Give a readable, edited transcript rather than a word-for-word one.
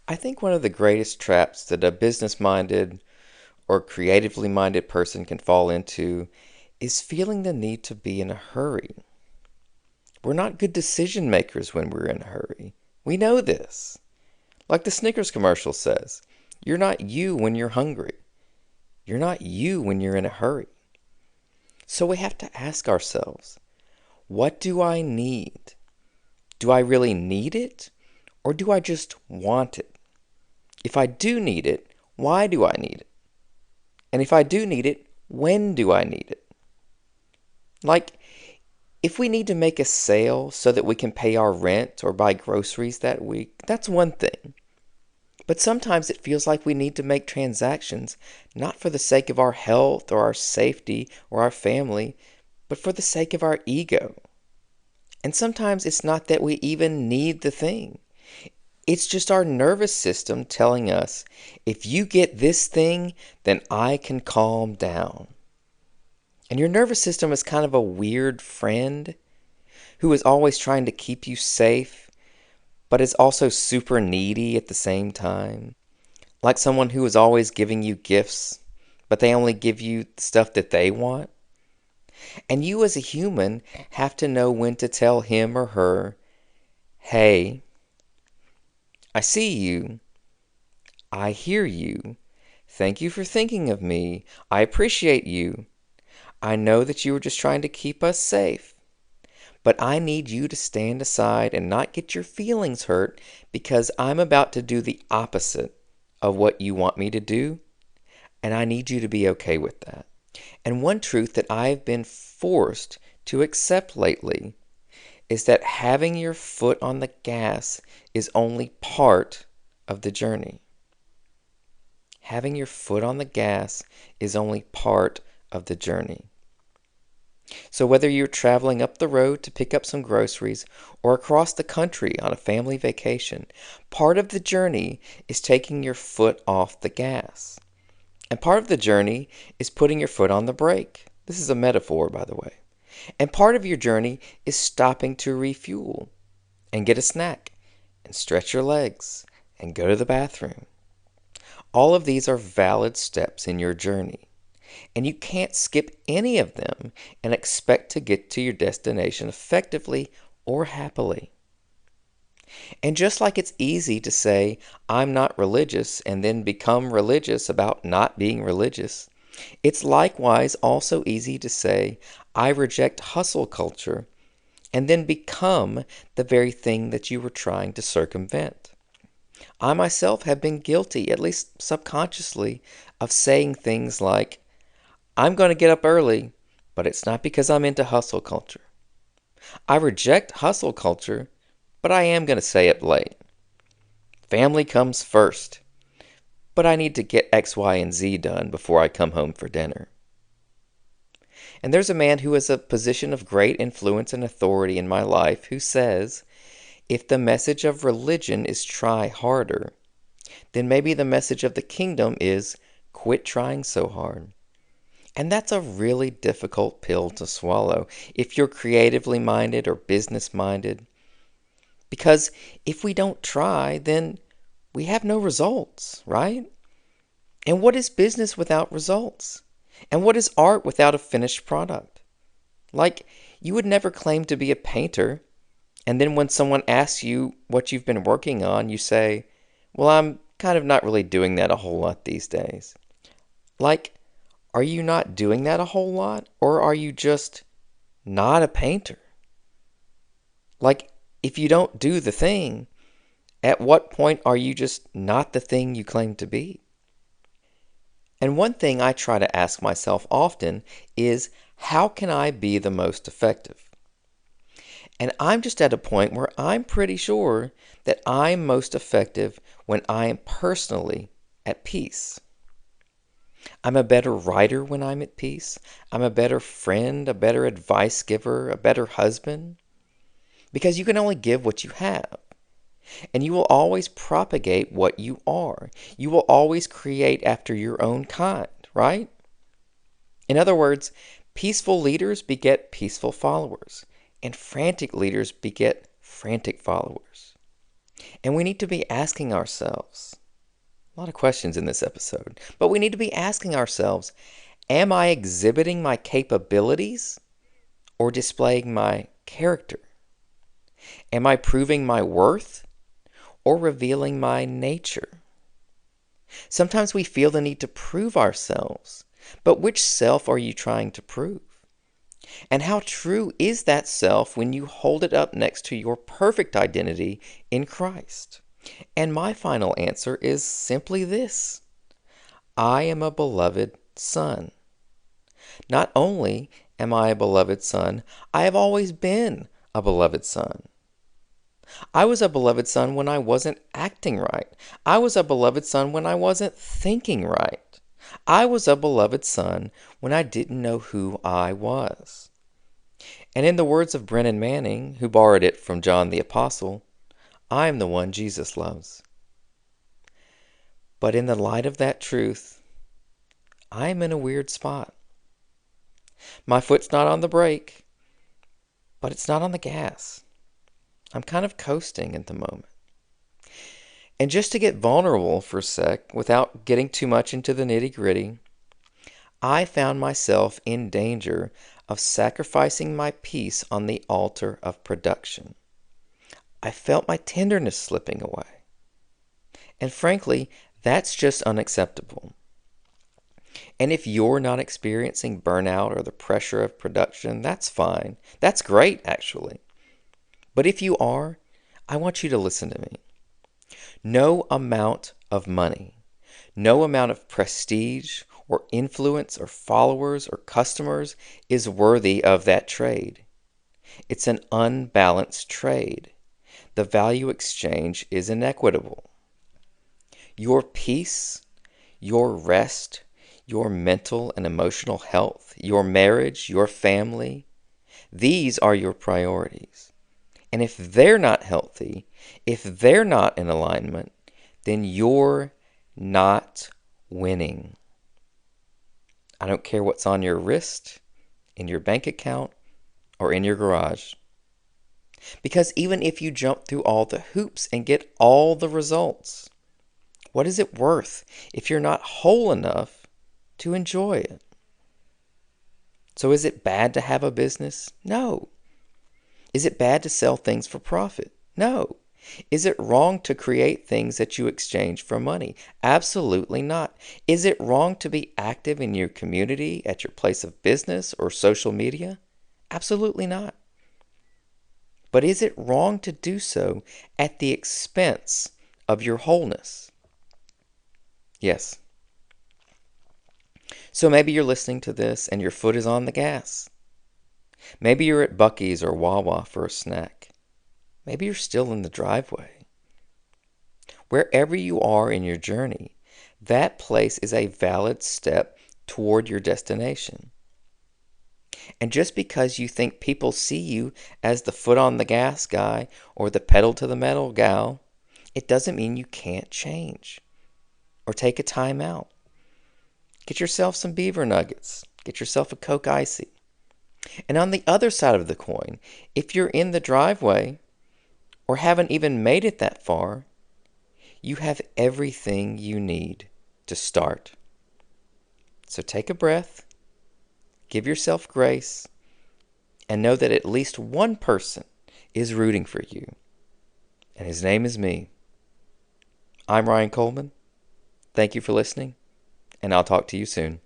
I think one of the greatest traps that a business minded or creatively minded person can fall into is feeling the need to be in a hurry. We're not good decision makers when we're in a hurry. We know this. Like the Snickers commercial says, you're not you when you're hungry. You're not you when you're in a hurry. So we have to ask ourselves, what do I need? Do I really need it? Or do I just want it? If I do need it, why do I need it? And if I do need it, when do I need it? Like, if we need to make a sale so that we can pay our rent or buy groceries that week, that's one thing. But sometimes it feels like we need to make transactions not for the sake of our health or our safety or our family, but for the sake of our ego. And sometimes it's not that we even need the thing. It's just our nervous system telling us, if you get this thing, then I can calm down. And your nervous system is kind of a weird friend who is always trying to keep you safe, but is also super needy at the same time. Like someone who is always giving you gifts, but they only give you stuff that they want. And you as a human have to know when to tell him or her, hey, I see you. I hear you. Thank you for thinking of me. I appreciate you. I know that you were just trying to keep us safe. But I need you to stand aside and not get your feelings hurt because I'm about to do the opposite of what you want me to do. And I need you to be okay with that. And one truth that I've been forced to accept lately is that having your foot on the gas is only part of the journey. Having your foot on the gas is only part of the journey. So whether you're traveling up the road to pick up some groceries or across the country on a family vacation, part of the journey is taking your foot off the gas. And part of the journey is putting your foot on the brake. This is a metaphor, by the way. And part of your journey is stopping to refuel and get a snack and stretch your legs and go to the bathroom. All of these are valid steps in your journey. And you can't skip any of them and expect to get to your destination effectively or happily. And just like it's easy to say, I'm not religious, and then become religious about not being religious, it's likewise also easy to say, I reject hustle culture, and then become the very thing that you were trying to circumvent. I myself have been guilty, at least subconsciously, of saying things like, I'm going to get up early, but it's not because I'm into hustle culture. I reject hustle culture, but I am going to stay up late. Family comes first, but I need to get X, Y, and Z done before I come home for dinner. And there's a man who has a position of great influence and authority in my life who says, if the message of religion is try harder, then maybe the message of the kingdom is quit trying so hard. And that's a really difficult pill to swallow if you're creatively minded or business minded. Because if we don't try, then we have no results, right? And what is business without results? And what is art without a finished product? Like, you would never claim to be a painter, and then when someone asks you what you've been working on, you say, well, I'm kind of not really doing that a whole lot these days. Like, are you not doing that a whole lot? Or are you just not a painter? Like, if you don't do the thing, at what point are you just not the thing you claim to be? And one thing I try to ask myself often is, how can I be the most effective? And I'm just at a point where I'm pretty sure that I'm most effective when I am personally at peace. I'm a better writer when I'm at peace. I'm a better friend, a better advice giver, a better husband. Because you can only give what you have. And you will always propagate what you are. You will always create after your own kind, right? In other words, peaceful leaders beget peaceful followers, and frantic leaders beget frantic followers. And we need to be asking ourselves, a lot of questions in this episode, but we need to be asking ourselves, am I exhibiting my capabilities or displaying my character? Am I proving my worth or revealing my nature? Sometimes we feel the need to prove ourselves, but which self are you trying to prove? And how true is that self when you hold it up next to your perfect identity in Christ? And my final answer is simply this: I am a beloved son. Not only am I a beloved son, I have always been a beloved son. I was a beloved son when I wasn't acting right. I was a beloved son when I wasn't thinking right. I was a beloved son when I didn't know who I was. And in the words of Brennan Manning, who borrowed it from John the Apostle, I am the one Jesus loves. But in the light of that truth, I am in a weird spot. My foot's not on the brake, but it's not on the gas. I'm kind of coasting at the moment. And just to get vulnerable for a sec, without getting too much into the nitty-gritty, I found myself in danger of sacrificing my peace on the altar of production. I felt my tenderness slipping away. And frankly, that's just unacceptable. And if you're not experiencing burnout or the pressure of production, that's fine. That's great, actually. But if you are, I want you to listen to me. No amount of money, no amount of prestige or influence or followers or customers is worthy of that trade. It's an unbalanced trade. The value exchange is inequitable. Your peace, your rest, your mental and emotional health, your marriage, your family, these are your priorities. And if they're not healthy, if they're not in alignment, then you're not winning. I don't care what's on your wrist, in your bank account, or in your garage. Because even if you jump through all the hoops and get all the results, what is it worth if you're not whole enough to enjoy it? So is it bad to have a business? No. Is it bad to sell things for profit? No. Is it wrong to create things that you exchange for money? Absolutely not. Is it wrong to be active in your community, at your place of business, or social media? Absolutely not. But is it wrong to do so at the expense of your wholeness? Yes. So maybe you're listening to this and your foot is on the gas. Maybe you're at Buc-ee's or Wawa for a snack. Maybe you're still in the driveway. Wherever you are in your journey, that place is a valid step toward your destination. And just because you think people see you as the foot on the gas guy or the pedal to the metal gal, it doesn't mean you can't change or take a time out. Get yourself some beaver nuggets. Get yourself a Coke Icy. And on the other side of the coin, if you're in the driveway or haven't even made it that far, you have everything you need to start. So take a breath, give yourself grace, and know that at least one person is rooting for you. And his name is me. I'm Ryan Coleman. Thank you for listening, and I'll talk to you soon.